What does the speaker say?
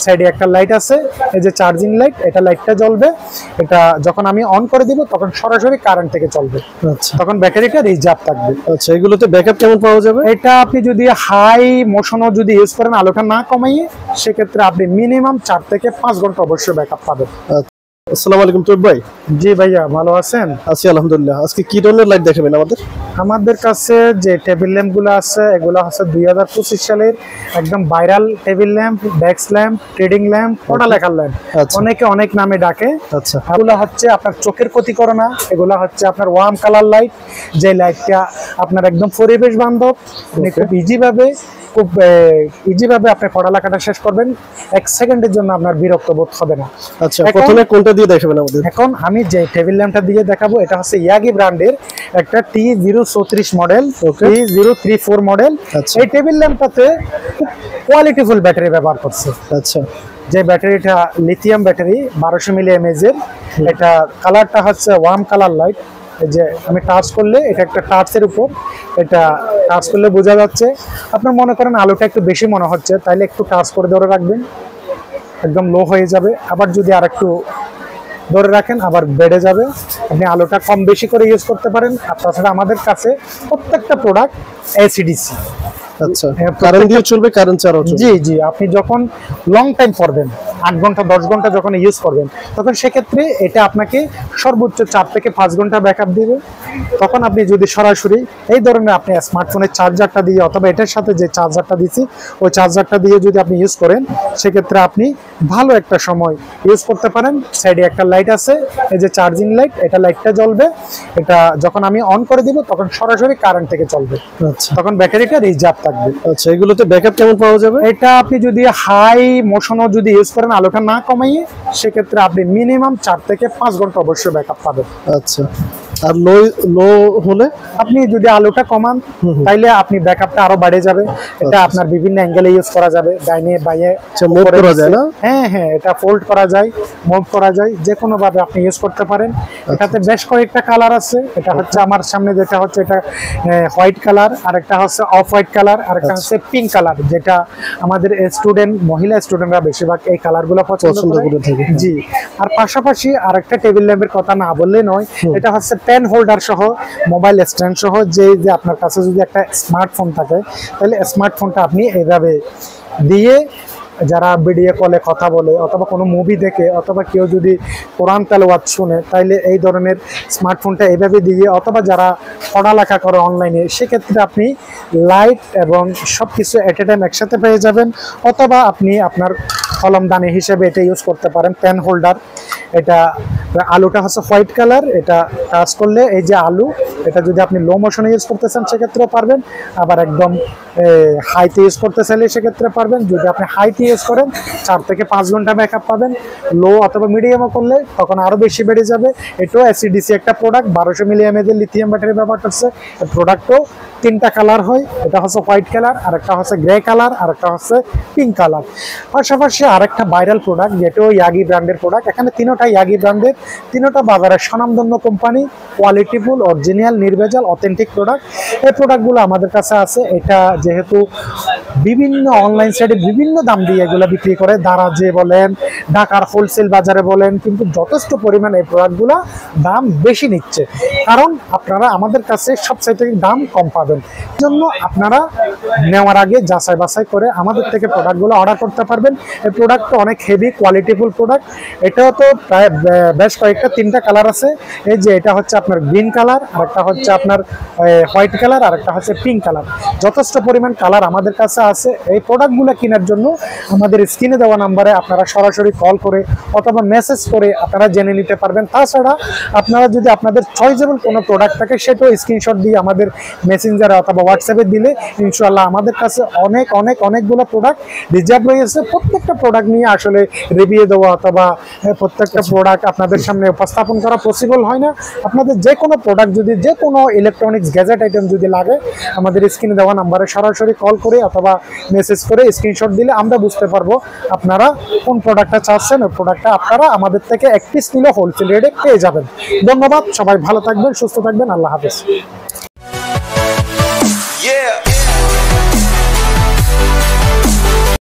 সাইডে একটা লাইট আছে, এই যে চার্জিং লাইট, এটা লাইটটা জ্বলবে। এটা যখন আমি অন করে দিব তখন সরাসরি কারেন্ট থেকে চলবে। আচ্ছা, তখন ব্যাটারিটা রিজার্ভ থাকবে। আচ্ছা, এগুলোতে ব্যাকআপ কেমন পাওয়া যাবে? এটা আপনি যদি হাই মোশনও যদি ইউজ করেন, আলোটা না কমাইয়ে, সেক্ষেত্রে আপনি মিনিমাম 4 থেকে 5 ঘন্টা অবশ্যই ব্যাকআপ পাবেন। আসসালামু আলাইকুম তোর ভাই। জি ভাইয়া, ভালো আছেন? আছি আলহামদুলিল্লাহ। আজকে কি ধরনের লাইট দেখাবেন আমাদের? আমাদের কাছে যে টেবিল ল্যাম্প গুলো আছে, এগুলো হচ্ছে 2025 সালের একদম viral table lamp, desk lamp, trading lamp, পড়ালেখার ল্যাম্প, অনেকে অনেক নামে ডাকে। আচ্ছা, এগুলো হচ্ছে আপনার চোখের ক্ষতি করে না। এগুলো হচ্ছে আপনার ওয়ার্ম কালার লাইট, যে লাইটটা আপনার একদম পরিবেশ বান্ধব, খুব ইজিভাবে আপনি পড়ালেখাটা শেষ করবেন। 1 সেকেন্ডের জন্য আপনার বিরক্ত বোধ হবে না। আচ্ছা, প্রথমে কোনটা দিয়ে দেখাবেন আমাদের? এখন আমি যে টেবিল ল্যাম্পটা দিয়ে দেখাবো, এটা হচ্ছে ইয়াগি ব্র্যান্ডের একটা T034 মডেল, T034 মডেল। এই টেবিল ল্যাম্পটাতে খুব কোয়ালিটিফুল ব্যাটারি ব্যবহার করছে। আচ্ছা, যে ব্যাটারিটা লিথিয়াম ব্যাটারি 1200 mAh এর। এটা কালারটা হচ্ছে ওয়ার্ম কালার লাইট। এই যে আমি টাচ করলে, এটা একটা টাচের উপর, এটা টাচ করলে বোঝা যাচ্ছে। আপনার মনে করেন আলোটা একটু বেশি মনে হচ্ছে, তাইলে একটু টাচ করে ধরে রাখবেন, একদম লো হয়ে যাবে। আবার যদি আর একটু ধরে রাখেন, আবার বেড়ে যাবে। আপনি আলোটা কম বেশি করে ইউজ করতে পারেন। আর তাছাড়া আমাদের কাছে প্রত্যেকটা প্রোডাক্ট ACDC। আচ্ছা, কারেন্ট দিয়ে চলবে, কারেন্ট ছাড়াও চলবে? জি জি, আপনি যখন লং টাইম করবেন, 8 ঘন্টা 10 ঘন্টা যখন ইউজ করবেন, তখন সেক্ষেত্রে এটা আপনাকে সর্বোচ্চ 4 থেকে 5 ঘন্টা ব্যাকআপ দিবে। তখন আপনি যদি সরাসরি এই ধরনের আপনি স্মার্টফোনের চার্জারটা দিয়ে, অথবা এটার সাথে যে চার্জারটা দিচ্ছি ওই চার্জারটা দিয়ে যদি আপনি ইউজ করেন, সেক্ষেত্রে আপনি ভালো একটা সময় ইউজ করতে পারেন। সাইডে একটা লাইট আছে, এই যে চার্জিং লাইট, এটা লাইটটা জ্বলবে। এটা যখন আমি অন করে দিব তখন সরাসরি কারেন্ট থেকে চলবে। আচ্ছা, তখন ব্যাটারিটা রিজার্ভ থাকবে। আচ্ছা, এগুলোতে ব্যাকআপ কেমন পাওয়া যাবে? এটা আপনি যদি হাই মোশনও যদি ইউজ করেন, আলোটা না কমাইয়ে, সেক্ষেত্রে আপনি মিনিমাম 4 থেকে 5 ঘন্টা অবশ্যই ব্যাকআপ পাবেন। আচ্ছা, আর লো হলে আপনি যদি আলোটা কমান, তাইলে আপনি ব্যাকআপটা আরো বেড়ে যাবে। এটা আপনার বিভিন্ন অ্যাঙ্গেলে ইউজ করা যাবে, ডাইনে বাইরে মুভ করা যায় না? হ্যাঁ হ্যাঁ, এটা ফোল্ড করা যায়, মুভ করা যায়, যে কোনো ভাবে আপনি ইউজ করতে পারেন। এটাতে বেশ কয়েকটা কালার আছে। এটা হচ্ছে আমার সামনে যেটা হচ্ছে, এটা হোয়াইট কালার, আরেকটা হচ্ছে অফ হোয়াইট কালার, আরেকটা হচ্ছে পিঙ্ক কালার, যেটা আমাদের স্টুডেন্ট, মহিলা স্টুডেন্টরা বেশিরভাগ এই কালারগুলো পছন্দ করে থাকে। জি, আর পাশাপাশি আরেকটা টেবিল ল্যাম্পের কথা না বললে নয়, এটা হচ্ছে পেন হোল্ডার সহ, মোবাইল স্ট্যান্ড সহ। যে আপনার কাছে যদি একটা স্মার্টফোন থাকে, তাহলে স্মার্টফোনটা আপনি এইভাবে দিয়ে, যারা ভিডিও কলে কথা বলে, অথবা কোনো মুভি দেখে, অথবা কেউ যদি কোরআন তেলাওয়াত শুনে, তাইলে এই ধরনের স্মার্টফোনটা এইভাবে দিয়ে, অথবা যারা পড়ালেখা করে অনলাইনে, সেক্ষেত্রে আপনি লাইট এবং সব কিছু এট এ টাইম একসাথে পেয়ে যাবেন। অথবা আপনি আপনার কলমদানি হিসেবে এটা ইউজ করতে পারেন, পেন হোল্ডার। এটা আলুটা হচ্ছে হোয়াইট কালার, এটা টাচ করলে এই যে আলু, এটা যদি আপনি লো মোশনে ইউজ করতে চান সেক্ষেত্রেও পারবেন, আবার একদম হাইতে ইউজ করতে চাইলে সেক্ষেত্রে পারবেন। যদি আপনি হাইতে ইউজ করেন, 4 থেকে 5 ঘন্টা ব্যাকআপ পাবেন। লো অথবা মিডিয়ামও করলে তখন আরও বেশি বেড়ে যাবে। এটাও ACDC একটা প্রোডাক্ট, 1200 mAh লিথিয়াম ব্যাটারি ব্যবহার করছে। এই প্রোডাক্টও 3টা কালার হয়, এটা হচ্ছে হোয়াইট কালার, আরেকটা হচ্ছে গ্রে কালার, আরেকটা হচ্ছে পিঙ্ক কালার। পাশাপাশি আরেকটা ভাইরাল প্রোডাক্ট, যেটাও ইয়াগি ব্র্যান্ডের প্রোডাক্ট। এখানে তিনোটা ইয়াগি ব্র্যান্ডের, তিনোটা বাজারের স্বনামধন্য কোম্পানি, কোয়ালিটিফুল, অরিজিনাল, নির্ভেজাল, অথেন্টিক প্রোডাক্ট। এই প্রোডাক্টগুলো আমাদের কাছে আছে। এটা যেহেতু বিভিন্ন অনলাইন সাইটে বিভিন্ন দাম দিয়ে এগুলো বিক্রি করে, দারাজে বলেন, ঢাকার হোলসেল বাজারে বলেন, কিন্তু যথেষ্ট পরিমাণে এই প্রোডাক্টগুলো দাম বেশি নিচ্ছে। কারণ আপনারা আমাদের কাছে সবচাইতে দাম কম পাবেন। জন্য আপনারা নেওয়ার আগে যাচাই বাছাই করে আমাদের থেকে প্রোডাক্টগুলো অর্ডার করতে পারবেন। এই প্রোডাক্টটা অনেক হেভি কোয়ালিটিফুল প্রোডাক্ট। এটাও তো প্রায় বেশ কয়েকটা, 3টা কালার আছে। এই যে এটা হচ্ছে আপনার গ্রিন কালার, আরেকটা হচ্ছে আপনার হোয়াইট কালার, আরেকটা হচ্ছে পিঙ্ক কালার। যথেষ্ট পরিমাণ কালার আমাদের কাছে আছে। এই প্রোডাক্টগুলো কেনার জন্য আমাদের স্ক্রিনে দেওয়া নাম্বারে আপনারা সরাসরি কল করে অথবা মেসেজ করে আপনারা জেনে নিতে পারবেন। তাছাড়া আপনারা যদি আপনাদের চয়েসেবল কোনো প্রোডাক্ট থাকে, সেটাও স্ক্রিনশট দিয়ে আমাদের মেসেঞ্জারে অথবা হোয়াটসঅ্যাপে দিলে ইনশাআল্লাহ আমাদের কাছে অনেকগুলো প্রোডাক্ট রিজার্ভ রয়েছে। প্রত্যেকটা প্রোডাক্ট নিয়ে আসলে রিভিউ দেওয়া অথবা প্রত্যেকটা প্রোডাক্ট আপনাদের সামনে উপস্থাপন করা পসিবল হয় না। আপনাদের যে কোনো প্রোডাক্ট যদি, যে কোনো ইলেকট্রনিক্স গ্যাজেট আইটেম যদি লাগে, আমাদের স্ক্রিনে দেওয়া নাম্বারে সরাসরি কল করে অথবা মেসেজ করে স্ক্রিনশট দিলে আমরা বুঝতে পারবো আপনারা কোন প্রোডাক্টটা চাচ্ছেন। ওই প্রোডাক্টটা আপনারা আমাদের থেকে 1 পিস নিলে হোলসেল রেটে পেয়ে যাবেন। ধন্যবাদ, সবাই ভালো থাকবেন, সুস্থ থাকবেন, আল্লাহ হাফেজ।